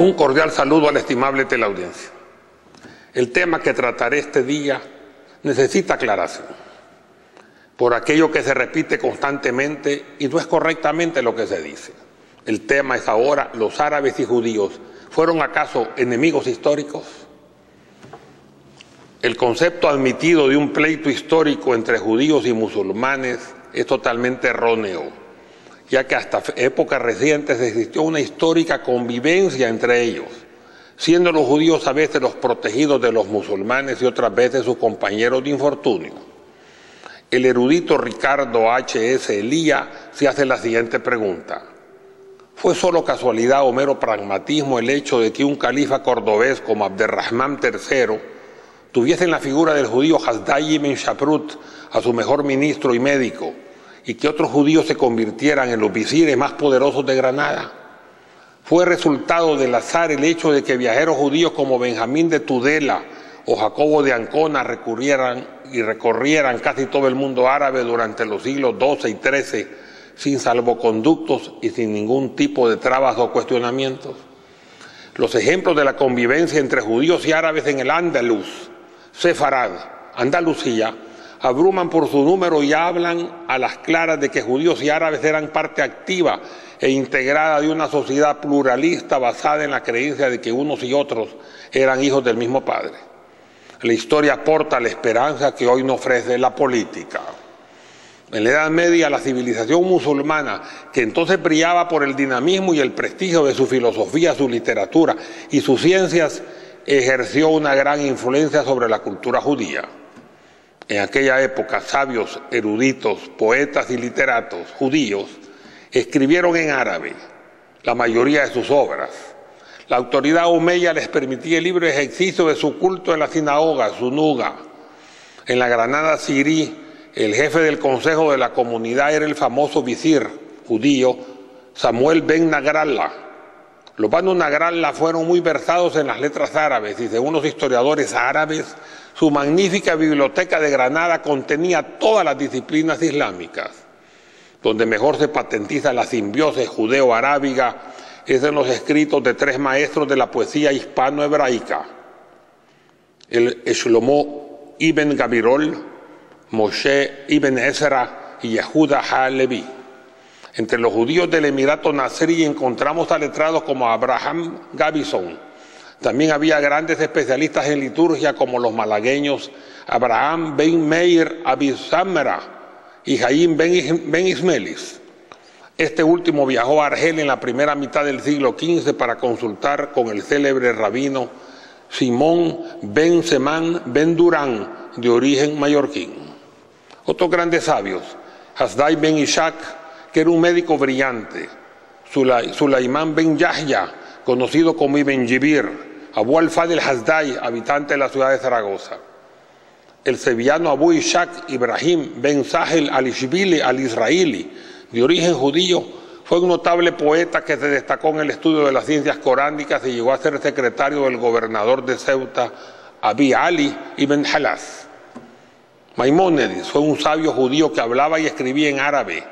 Un cordial saludo a la estimable teleaudiencia. El tema que trataré este día necesita aclaración por aquello que se repite constantemente y no es correctamente lo que se dice. El tema es ahora: ¿los árabes y judíos fueron acaso enemigos históricos? El concepto admitido de un pleito histórico entre judíos y musulmanes es totalmente erróneo, ya que hasta épocas recientes existió una histórica convivencia entre ellos, siendo los judíos a veces los protegidos de los musulmanes y otras veces sus compañeros de infortunio. El erudito Ricardo H.S. Elía se hace la siguiente pregunta: ¿fue solo casualidad o mero pragmatismo el hecho de que un califa cordobés como Abderrahmán III tuviese en la figura del judío Hasdai ibn Shaprut a su mejor ministro y médico, y que otros judíos se convirtieran en los visires más poderosos de Granada? ¿Fue resultado del azar el hecho de que viajeros judíos como Benjamín de Tudela o Jacobo de Ancona recorrieran casi todo el mundo árabe durante los siglos XII y XIII sin salvoconductos y sin ningún tipo de trabas o cuestionamientos? Los ejemplos de la convivencia entre judíos y árabes en el Andalus, Sefarad, Andalucía, abruman por su número y hablan a las claras de que judíos y árabes eran parte activa e integrada de una sociedad pluralista basada en la creencia de que unos y otros eran hijos del mismo padre. La historia aporta la esperanza que hoy nos ofrece la política. En la Edad Media, la civilización musulmana, que entonces brillaba por el dinamismo y el prestigio de su filosofía, su literatura y sus ciencias, ejerció una gran influencia sobre la cultura judía. En aquella época, sabios, eruditos, poetas y literatos judíos escribieron en árabe la mayoría de sus obras. La autoridad omeya les permitía el libre ejercicio de su culto en la sinagoga, su nuga. En la Granada sirí, el jefe del consejo de la comunidad era el famoso visir judío Samuel ben Nagrallah. Los Banu Nagrallah fueron muy versados en las letras árabes y, según los historiadores árabes, su magnífica biblioteca de Granada contenía todas las disciplinas islámicas. Donde mejor se patentiza la simbiosis judeo-arábiga es en los escritos de tres maestros de la poesía hispano-hebraica: el Shlomo ibn Gabirol, Moshe ibn Ezra y Yehuda ha-Leví. Entre los judíos del Emirato Nasrí encontramos a letrados como Abraham Gavison. También había grandes especialistas en liturgia como los malagueños Abraham ben Meir Abisamra y Jaim ben Ismelis. Este último viajó a Argel en la primera mitad del siglo XV para consultar con el célebre rabino Simón ben Semán ben Durán, de origen mallorquín. Otros grandes sabios: Hasdai ben Ishaq, que era un médico brillante; Sulaimán ben Yahya, conocido como Ibn Jibir; Abu al-Fadl Hasdai, habitante de la ciudad de Zaragoza; el sevillano Abu Ishaq Ibrahim ben Sahel al-Ishbili al-Israeli, de origen judío, fue un notable poeta que se destacó en el estudio de las ciencias coránicas y llegó a ser secretario del gobernador de Ceuta, Abi Ali ibn Halas. Maimónides fue un sabio judío que hablaba y escribía en árabe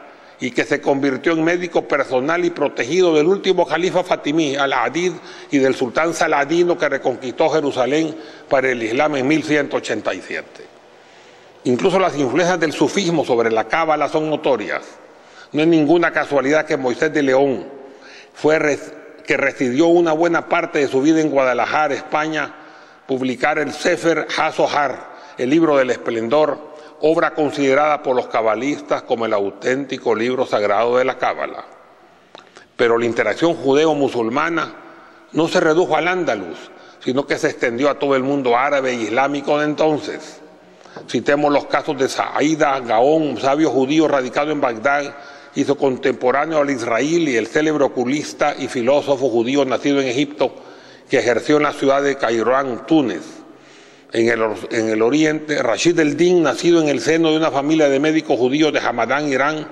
y que se convirtió en médico personal y protegido del último califa fatimí, Al-Adid, y del sultán Saladino, que reconquistó Jerusalén para el Islam en 1187. Incluso las influencias del sufismo sobre la cábala son notorias. No es ninguna casualidad que Moisés de León, que residió una buena parte de su vida en Guadalajara, España, publicara el Sefer HaZohar, el libro del esplendor, obra considerada por los cabalistas como el auténtico libro sagrado de la cábala. Pero la interacción judeo-musulmana no se redujo al Andalus, sino que se extendió a todo el mundo árabe e islámico de entonces. Citemos los casos de Saída Gaón, un sabio judío radicado en Bagdad y su contemporáneo al-Israeli, el célebre oculista y filósofo judío nacido en Egipto, que ejerció en la ciudad de Cairán, Túnez. En el oriente, Rashid el-Din, nacido en el seno de una familia de médicos judíos de Hamadán, Irán,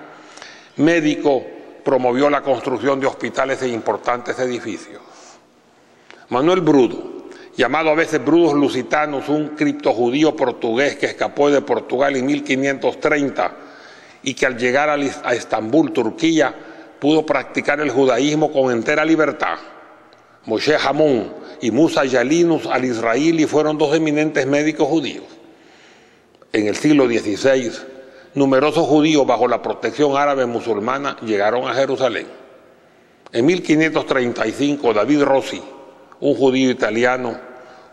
médico, promovió la construcción de hospitales e importantes edificios. Manuel Brudo, llamado a veces Brudos Lusitanos, un criptojudío portugués que escapó de Portugal en 1530 y que al llegar a Estambul, Turquía, pudo practicar el judaísmo con entera libertad. Moshe Hamon y Musa Yalinus al-Israili fueron dos eminentes médicos judíos. En el siglo XVI, numerosos judíos bajo la protección árabe musulmana llegaron a Jerusalén. En 1535, David Rossi, un judío italiano,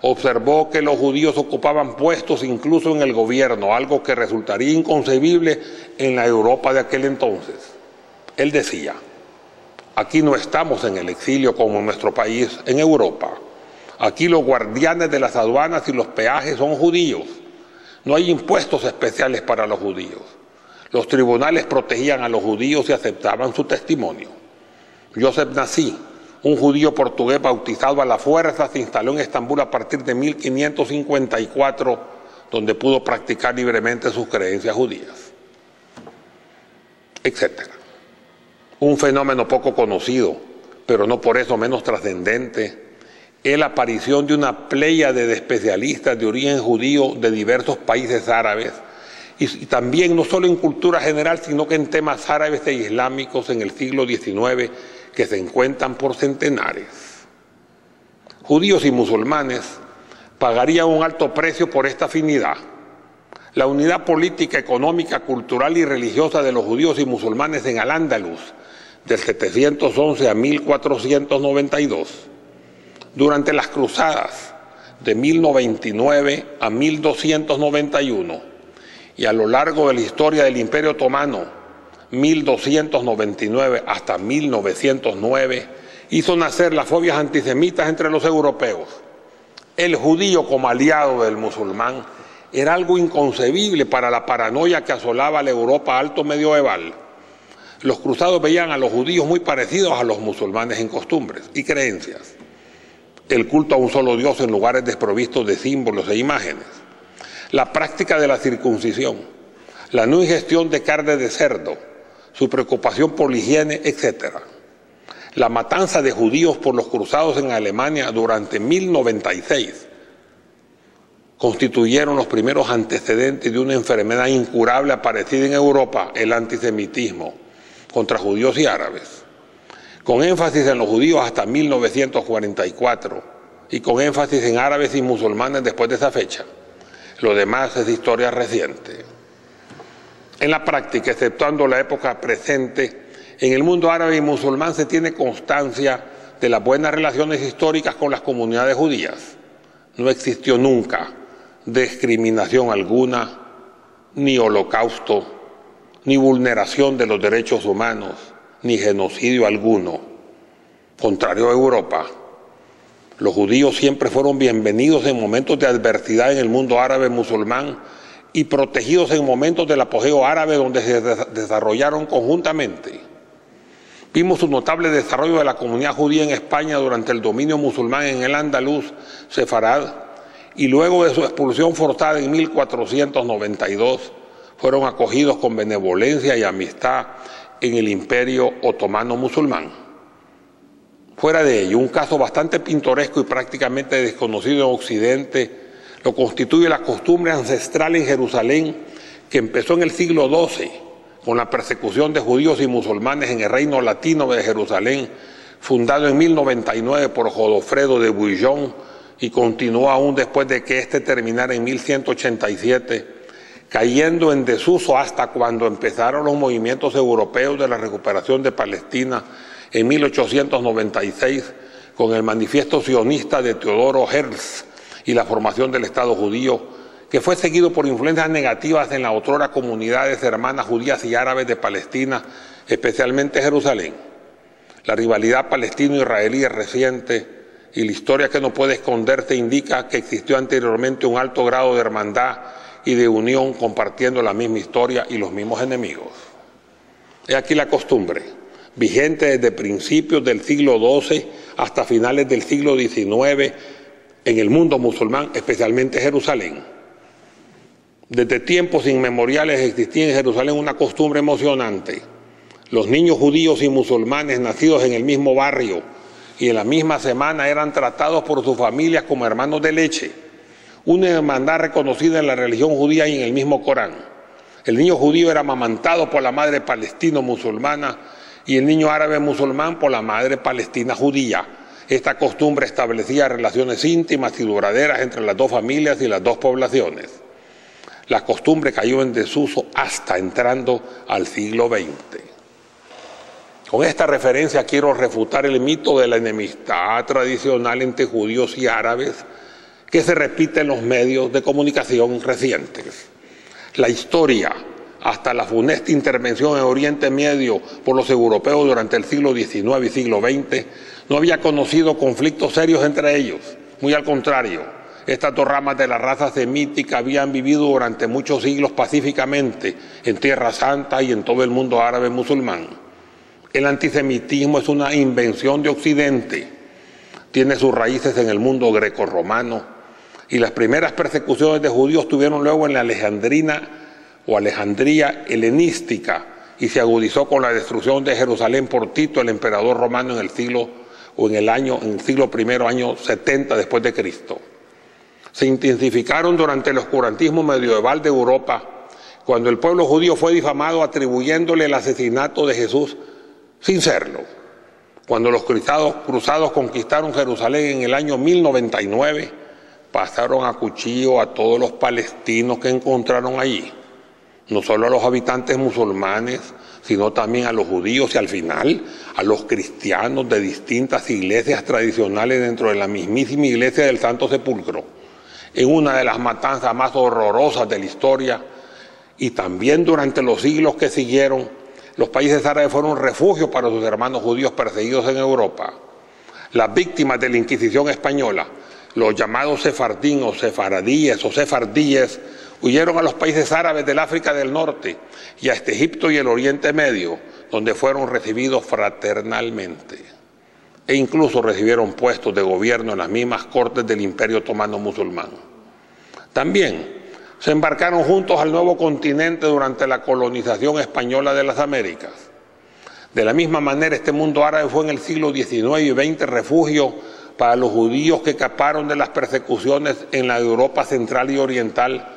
observó que los judíos ocupaban puestos incluso en el gobierno, algo que resultaría inconcebible en la Europa de aquel entonces. Él decía: aquí no estamos en el exilio como en nuestro país, en Europa. Aquí los guardianes de las aduanas y los peajes son judíos. No hay impuestos especiales para los judíos. Los tribunales protegían a los judíos y aceptaban su testimonio. Joseph Nassí, un judío portugués bautizado a la fuerza, se instaló en Estambul a partir de 1554, donde pudo practicar libremente sus creencias judías, etc. Un fenómeno poco conocido, pero no por eso menos trascendente, es la aparición de una pléyade de especialistas de origen judío de diversos países árabes, y también no solo en cultura general, sino que en temas árabes e islámicos en el siglo XIX, que se encuentran por centenares. Judíos y musulmanes pagarían un alto precio por esta afinidad. La unidad política, económica, cultural y religiosa de los judíos y musulmanes en Al-Ándalus, del 711 a 1492. Durante las cruzadas de 1099 a 1291 y a lo largo de la historia del Imperio Otomano, 1299 hasta 1909, hizo nacer las fobias antisemitas entre los europeos. El judío como aliado del musulmán era algo inconcebible para la paranoia que asolaba la Europa alto medieval. Los cruzados veían a los judíos muy parecidos a los musulmanes en costumbres y creencias. El culto a un solo Dios en lugares desprovistos de símbolos e imágenes. La práctica de la circuncisión, la no ingestión de carne de cerdo, su preocupación por la higiene, etc. La matanza de judíos por los cruzados en Alemania durante 1096 constituyeron los primeros antecedentes de una enfermedad incurable aparecida en Europa, el antisemitismo contra judíos y árabes, con énfasis en los judíos hasta 1944 y con énfasis en árabes y musulmanes después de esa fecha. Lo demás es historia reciente. En la práctica, exceptuando la época presente, en el mundo árabe y musulmán se tiene constancia de las buenas relaciones históricas con las comunidades judías. No existió nunca discriminación alguna, ni holocausto, ni vulneración de los derechos humanos, ni genocidio alguno. Contrario a Europa, los judíos siempre fueron bienvenidos en momentos de adversidad en el mundo árabe musulmán y protegidos en momentos del apogeo árabe donde se desarrollaron conjuntamente. Vimos un notable desarrollo de la comunidad judía en España durante el dominio musulmán en el Andaluz sefarad, y luego de su expulsión forzada en 1492 fueron acogidos con benevolencia y amistad en el Imperio Otomano musulmán. Fuera de ello, un caso bastante pintoresco y prácticamente desconocido en Occidente lo constituye la costumbre ancestral en Jerusalén que empezó en el siglo XII con la persecución de judíos y musulmanes en el reino latino de Jerusalén, fundado en 1099 por Godofredo de Bouillon y continuó aún después de que éste terminara en 1187, cayendo en desuso hasta cuando empezaron los movimientos europeos de la recuperación de Palestina en 1896 con el manifiesto sionista de Teodoro Herzl y la formación del Estado judío, que fue seguido por influencias negativas en las otrora comunidades hermanas judías y árabes de Palestina, especialmente Jerusalén. La rivalidad palestino-israelí es reciente y la historia que no puede esconderse indica que existió anteriormente un alto grado de hermandad y de unión compartiendo la misma historia y los mismos enemigos. He aquí la costumbre, vigente desde principios del siglo XII hasta finales del siglo XIX en el mundo musulmán, especialmente Jerusalén. Desde tiempos inmemoriales existía en Jerusalén una costumbre emocionante. Los niños judíos y musulmanes nacidos en el mismo barrio y en la misma semana eran tratados por sus familias como hermanos de leche, una hermandad reconocida en la religión judía y en el mismo Corán. El niño judío era amamantado por la madre palestino-musulmana y el niño árabe musulmán por la madre palestina judía. esta costumbre establecía relaciones íntimas y duraderas entre las dos familias y las dos poblaciones. La costumbre cayó en desuso hasta entrando al siglo XX. Con esta referencia quiero refutar el mito de la enemistad tradicional entre judíos y árabes que se repite en los medios de comunicación recientes. La historia, hasta la funesta intervención en Oriente Medio por los europeos durante el siglo XIX y siglo XX, no había conocido conflictos serios entre ellos. Muy al contrario, estas dos ramas de la raza semítica habían vivido durante muchos siglos pacíficamente en Tierra Santa y en todo el mundo árabe musulmán. El antisemitismo es una invención de Occidente. Tiene sus raíces en el mundo grecorromano y las primeras persecuciones de judíos tuvieron luego en la Alejandría helenística y se agudizó con la destrucción de Jerusalén por Tito, el emperador romano, en el siglo I, año 70 después de Cristo. Se intensificaron durante el oscurantismo medieval de Europa, cuando el pueblo judío fue difamado atribuyéndole el asesinato de Jesús sin serlo. Cuando los cruzados conquistaron Jerusalén en el año 1099, pasaron a cuchillo a todos los palestinos que encontraron allí. No solo a los habitantes musulmanes, sino también a los judíos y al final a los cristianos de distintas iglesias tradicionales dentro de la mismísima iglesia del Santo Sepulcro, en una de las matanzas más horrorosas de la historia. Y también durante los siglos que siguieron, los países árabes fueron refugio para sus hermanos judíos perseguidos en Europa. Las víctimas de la Inquisición española, los llamados sefardín o sefaradíes o sefardíes, huyeron a los países árabes del África del Norte y a Egipto y el Oriente Medio, donde fueron recibidos fraternalmente. E incluso recibieron puestos de gobierno en las mismas cortes del Imperio Otomano musulmán. También se embarcaron juntos al nuevo continente durante la colonización española de las Américas. De la misma manera, este mundo árabe fue en el siglo XIX y XX refugio para los judíos que escaparon de las persecuciones en la Europa central y oriental,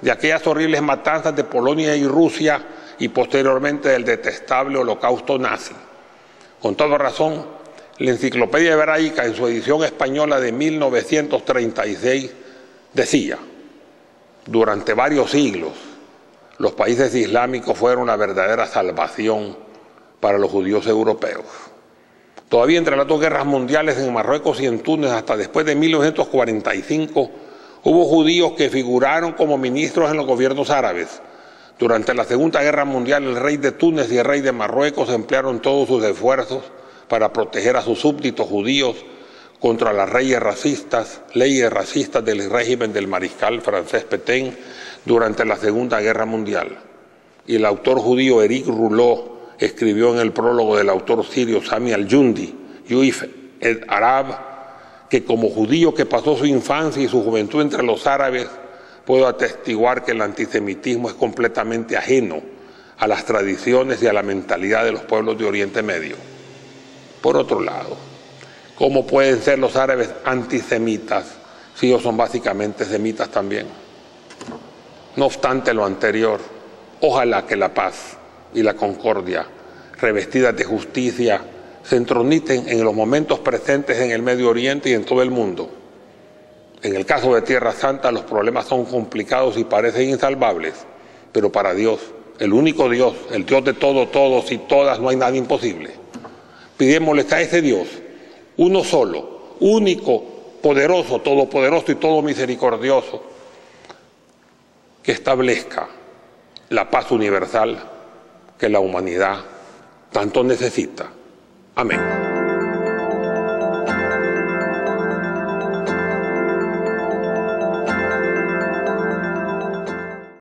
de aquellas horribles matanzas de Polonia y Rusia y posteriormente del detestable holocausto nazi. Con toda razón, la Enciclopedia Hebraica en su edición española de 1936 decía: durante varios siglos los países islámicos fueron la verdadera salvación para los judíos europeos. Todavía entre las dos guerras mundiales en Marruecos y en Túnez hasta después de 1945 hubo judíos que figuraron como ministros en los gobiernos árabes. Durante la Segunda Guerra Mundial, el rey de Túnez y el rey de Marruecos emplearon todos sus esfuerzos para proteger a sus súbditos judíos contra las leyes racistas del régimen del mariscal francés Pétain durante la Segunda Guerra Mundial. Y el autor judío Éric Rouleau escribió en el prólogo del autor sirio Sami al-Jundi, Juif et Arab, que como judío que pasó su infancia y su juventud entre los árabes, puedo atestiguar que el antisemitismo es completamente ajeno a las tradiciones y a la mentalidad de los pueblos de Oriente Medio. Por otro lado, ¿cómo pueden ser los árabes antisemitas si ellos son básicamente semitas también? No obstante lo anterior, ojalá que la paz y la concordia, revestidas de justicia, se entroniten en los momentos presentes en el Medio Oriente y en todo el mundo. En el caso de Tierra Santa, los problemas son complicados y parecen insalvables, pero para Dios, el único Dios, el Dios de todos y todas, no hay nada imposible. Pidémosle a ese Dios, uno solo, único, poderoso, todopoderoso y todo misericordioso, que establezca la paz universal que la humanidad tanto necesita. Amén.